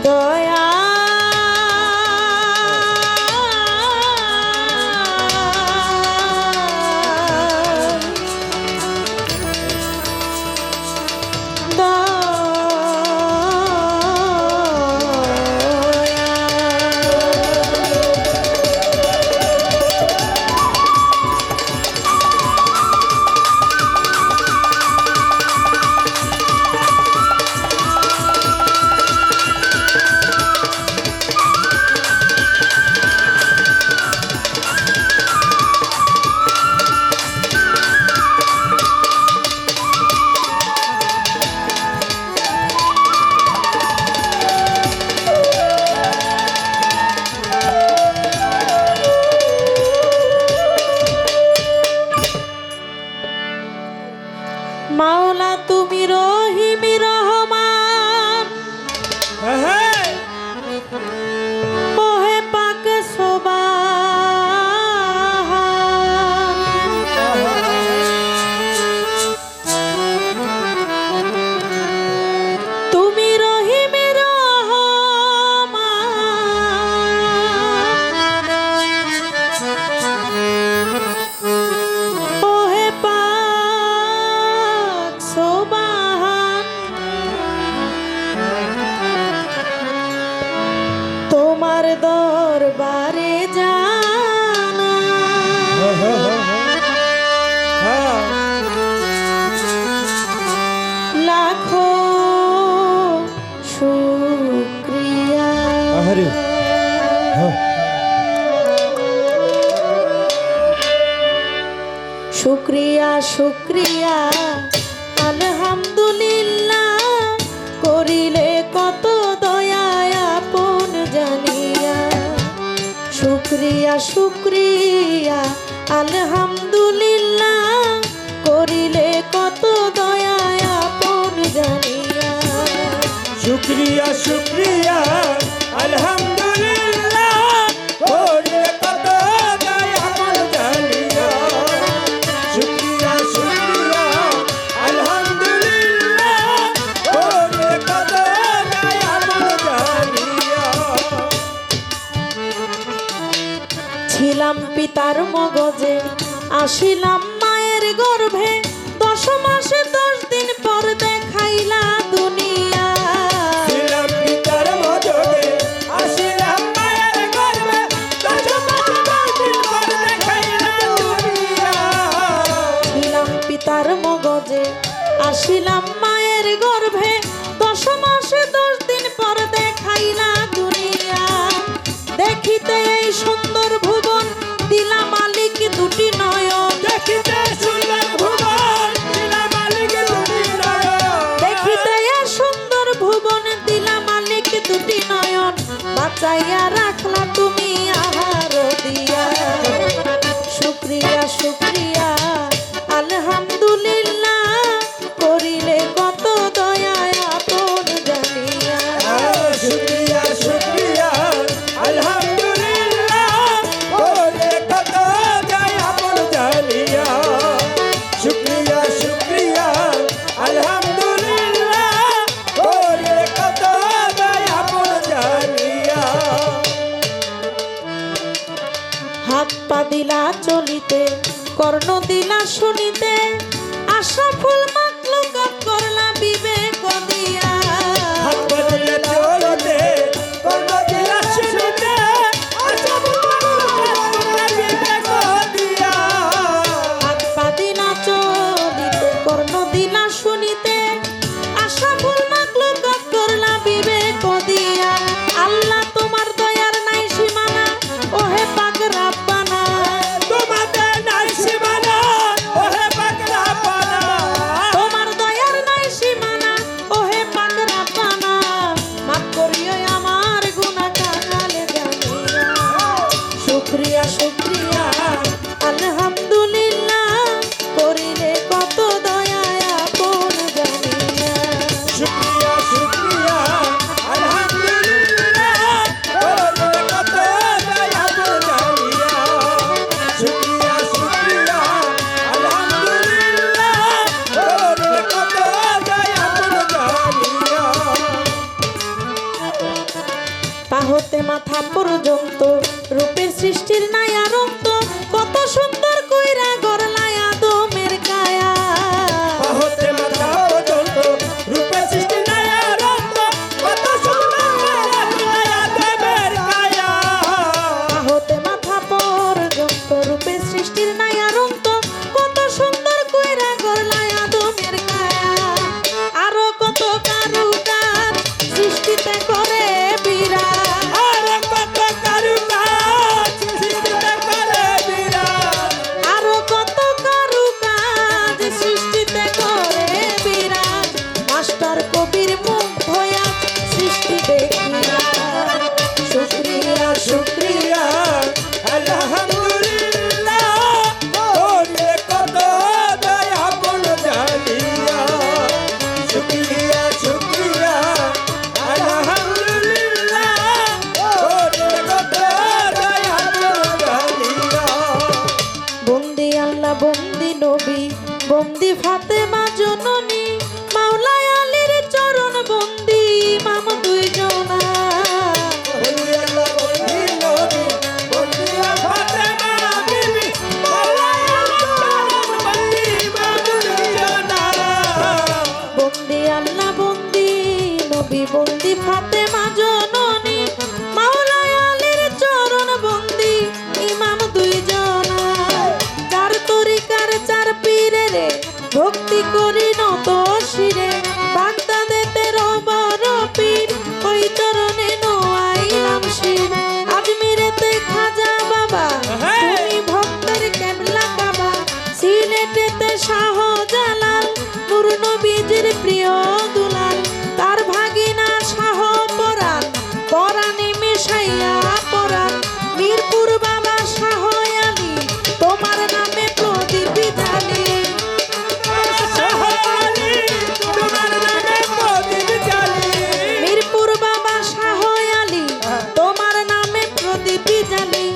দয়া মাওলা তুমি রহিম রহমান ওহে পাক সোবাহান তুমি রহিম রহমান ওহে পাক সোবাহান তোমার দরবারে জানা লাখো শুকরিয়া শুকরিয়া শুকরিয়া আলহামদুলিল্লাহ করিলে কত দয়া আপন জানিয়া শুকরিয়া শুকরিয়া আলহামদুলিল্লাহ করিলে কত দয়া আপন জানিয়া শুক্রিয়া শুক্রিয়া আলহামদুলিল্লাহ করিলে কত দয়া আপন জানিয়া শুক্রিয়া শুক্রিয়া আলহামদুলিল্লাহ করিলে কত দয়া আপন জানিয়া ছিলাম পিতার মগজে আসিলাম মায়ের গর্ভে 10 মাসে 10 দিন পর দেখাইলা দুনিয়া ছিলাম পিতার মগজে আসিলাম মায়ের গর্ভে 10 মাসে 10 দিন পর দেখাইলা দুনিয়া ছিলাম পিতার মগজে আসিলাম মায়ের গর্ভে 10 মাসে 10 দিন পর দেখাইলা দুনিয়া দেখিতে এই সুন্দর ভুবন দিলা মালিক দুটি নয়ন দেখিতে সুন্দর ভুবন দিলা মালিক দুটি নয়ন দেখিতে এই সুন্দর ভুবন দিলা মালিক দুটি নয়ন বাঁচাইয়া রাখলা তুমি আহার দিয়া শুকরিয়া শুকরিয়া আলহামদুলিল্লাহ করিলে কত দয়া আপন জানিয়া শুক্রিয়া শুক্রিয়া আলহামদুলিল্লাহ করিলে কত দয়া আপন জানিয়া শুক্রিয়া শুক্রিয়া আলহামদুলিল্লাহ করিলে কত দয়া আপন জানিয়া হাত পা দিলা চলিতে কর্ণ দিলা শুনিতে আশা ফুল মাতলুকাত করলা বিবেক দিয়া হাত বদলে চলতে কর্ম দিলা শুনতে আশা বুঝলা বিবেক দিয়া হাত পা দিলা চলিতে কর্ণ দিলা শুনিতে আশা ফুল মাতলুকাত করলা বিবেক দিয়া আল্লাহ তোমার দয়ার নাই সীমানা ওহে পাক রাব্বানা তোমাদের নাই সীমানা ওহে পাক রাব্বানা সৃষ্টির নাই আর অন্ত, কত সুন্দর কইরা গড়লাই আদমের কায়া। হতে মাথা পর্যন্ত রূপে সৃষ্টি নাই আর অন্ত, কত সুন্দর কইরা দেবের কায়া। হতে মাথা পর্যন্ত রূপে সৃষ্টির নাই আর অন্ত, কত সুন্দর কইরা গড়লাই আদমের কায়া। আরো কত কারুকার সৃষ্টিতে করে বিরাট, আর কত কারুকাজ সৃষ্টিতে করে বিরাট। আরো কত কারুকাজ সৃষ্টিতে করে বিরাট। মাস্টার কবির মুখ ধোয়া সৃষ্টি দেখিয়া, শুকরিয়া শুকরিয়া আলহামদুলিল্লাহ, ওরে কত দয়া গুণ জানিয়া। শুকরিয়া শুকরিয়া আলহামদুলিল্লাহ, ওরে কত দয়া গুণ জানিয়া। বন্দি আল্লাহ বন্দি নবী বন্দি ফাতেমা জননী, মাওলায় আলীর চরণ বন্দি ইমাম দুইজনা। বন্দি আল্লাহ বন্দি নবী বন্দি ফাতেমা বিবি, মাওলায় আল্লাহ বন্দি বাদুরিয়ানা। বন্দি আল্লাহ বন্দি নবী বন্দি ফাতেমা জননী, মাওলায় আলীর চরণ বন্দি ইমাম দুইজনা। চার তরিকার চার পীরেরে ভক্তি করি নত শিরে, বাগদাদেতে রবার পীর ওই চরণে নোয়াইলাম শির। আজমিরেতে খাজা বাবা তুমি ভক্তের কেবলা কাবা, সিলেটেতে শাহ জালাল নূর নবীজির প্রিয় দুলাল। তার ভাগিনা শাহ পরাণ পরাণে মিশাইয়া পরাণ, মিরপুর বাবা শাহ আলী তোমার নামে প্রদীপ জ্বালি। শাহআলী তোমার নামে প্রদীপ জ্বালি। মিরপুর বাবা শাহ আলী তোমার নামে প্রদীপ জ্বালি।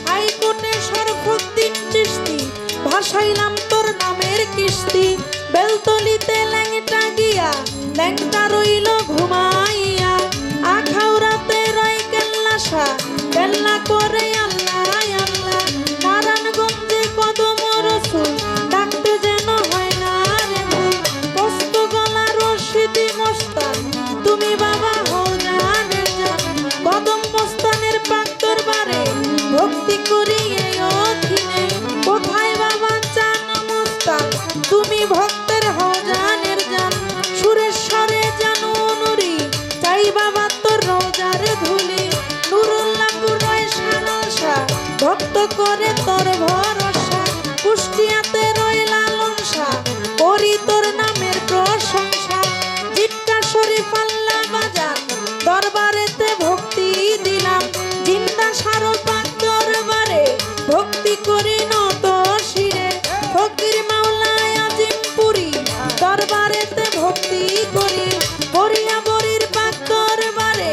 হাইকোর্টে শরফুদ্দিন চিশতি ভাসাইলাম তোর নামের কিস্তি। বেলতলিতে ল্যাংটা গিয়া ল্যাংটা রইল ঘুমাইয়া, আখাউড়াতে রয় কেল্লা শাহ কেল্লা করে আল্লাহ আল্লাহ। নারায়ণগঞ্জে কদম রসুল ডাকতে যেন হয় না রে ভুল। কষ্ট গলা রশিদি মস্তান তুমি বাবা হও জানের জান। কদম মস্তানের পাক দরবারে ভক্তি করি এই অধীনে, কোথায় বাবা চান মস্তান তুমি ভক্তের হও জানের জান। সুরেশ্বরে জানো নুরি চাই বাবা তোর রোজার ধুলি, নুরুল্লাহপুর রয় সানাল শাহ ভক্ত করে তোর ভরসা। কুষ্টিয়াতে রয় লালন শাহ করি তোর নামের প্রশংসা। জিটকা শরীফ আল্লাহ বাজার দরবারেতে ভক্তি দিলাম, জিন্দা সারো পাক দরবারে ভক্তি করি নত শিরে। ফকির মাওলায় আজিমপুরি দরবারেতে ভক্তি করি, বরিয়া বরির পাক দরবারে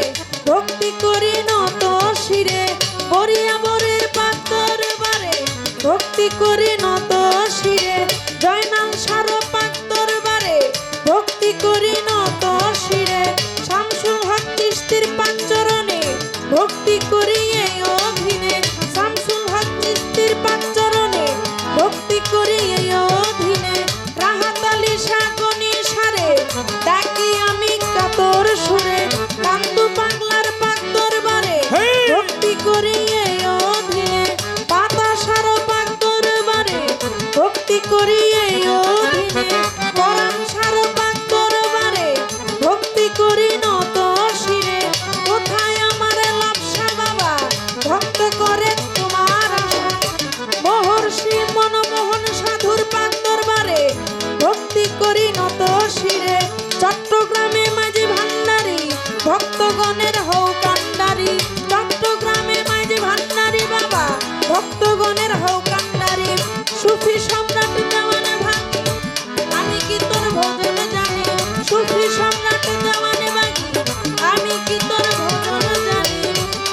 ভক্তি করি নত শিরে। বরিয়া বরির পাক দরবারে ভক্তি করি নত শিরে। জয়নাল সারো পাক দরবারে ভক্তি করি নত শিরে। শামসুল হক চিশতির পাক চরণে ভক্তি করি এই অধীনে, শামসুল হক চিশতির পাক চরণে ভক্তি করি এই অধীনে। রাহাত আলী শাহ গনি সারে ডাকি আমি কাতর সুরে, কান্দু পাগলার পাক দরবারে ভক্তি করি এই অধীনে। পাতা সারো পাক দরবারে ভক্তি করি এই অধীনে। পরাণ সারো পাক দরবারে ভক্তি করি নত শিরে। কোথায় আমার লাপসা বাবা ভক্ত করে তোমার আশা, মহর্ষি মনমোহন সাধুর পাক দরবারে ভক্তি করি নত শিরে। চট্টগ্রামে মাঝি ভান্ডারী ভক্তগণের হৌ কান্ডারি, চট্টগ্রামে মাঝি ভান্ডারী বাবা ভক্তগণের হৌ কান্ডারি। সুফি সম্রাট দেওয়ানে ভাগি আমি কি তোর ভজন জানি, সুফি সম্রাট দেওয়ানে ভাগি আমি কি তোর ভজন জানি।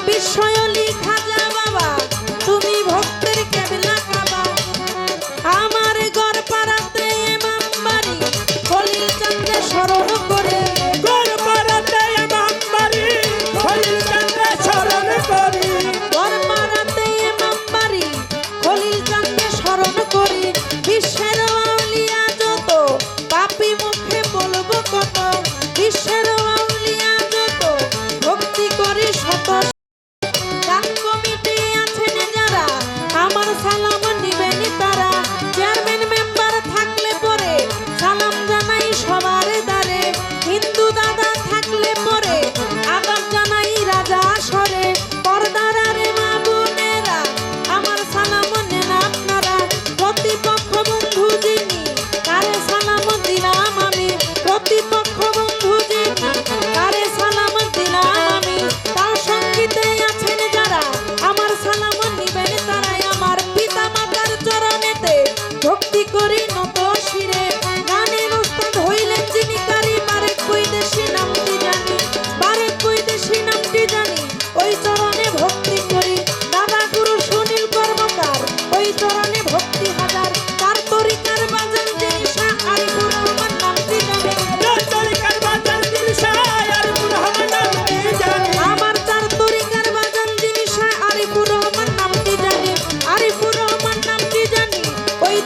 বিস্ময়লি খাজা বাবা তুমি ভক্তের কেবলা কাবা, আমার ঘর পাড়াতে ইমাম বাড়ি খলিল চন্দ্রে স্মরণ করে। ঘর পাড়াতে ইমাম বাড়ি খলিল চন্দ্রে স্মরণ করি। ঘর পাড়াতে ইমাম বাড়ি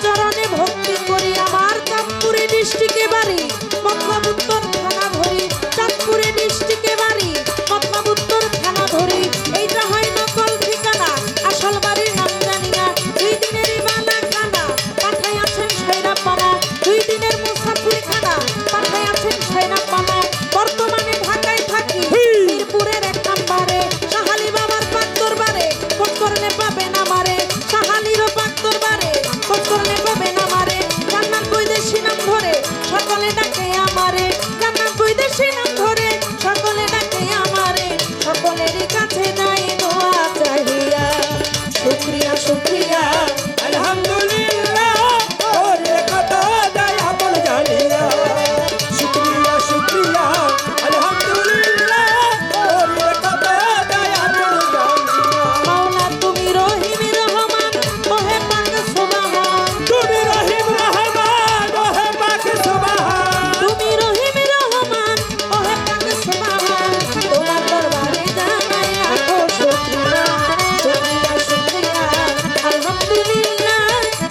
চরণে ভক্তি করি। আমার চাঁদপুরে ডিস্ট্রিক্টে বাড়ি, মতলব উত্তর থানা ধরি। চাঁদপুরে ডিস্ট্রিক্টে বাড়ি, মতলব উত্তর থানা ধরি। এইটা হয় নকল ঠিকানা, আসল বাড়ির নাম জানি না। 2 দিনেরই বানা খানা, পাঠাই আছেন সাইরা পানা। 2 দিনের মুসাফির খানা, পাঠাই আছেন সাইরা পানা। বর্তমানে ঢাকায় থাকি, মিরপুরের 1 নম্বরে। সাহালি বাবার পাক দরবারে, খোঁজ করলে পাবেন আমারে। সাহালিরও পাক দরবারে, খোঁজ করলে পাবেন আমারে। জান্নাত বৈদেশী নাম ধরে, সকলে ডাকে আমারে। জান্নাত বৈদেশী নাম ধরে, সকলে ডাকে আমারে। সকলেরই কাছে যাই দোয়া চাহিয়া। শুকরিয়া শুকরিয়া আলহামদুলিল্লাহ ওর কথা দয়া বল জানিয়া শুকরিয়া শুকরিয়া আলহামদুলিল্লাহ ওর কথা দয়া বল জানিয়া মাওলা তুমি রহিম রহমান, ওহে পাক সুবহান। তুমি রহিম রহমান ওহে পাক সুবহান তুমি রহিম রহমান, ওহে পাক সুবহান। তোমার দরবারে জানাই লাখো শুকরিয়া। শুকরিয়া শুকরিয়া আলহামদুলিল্লাহ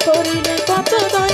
করিলে কত দয়া।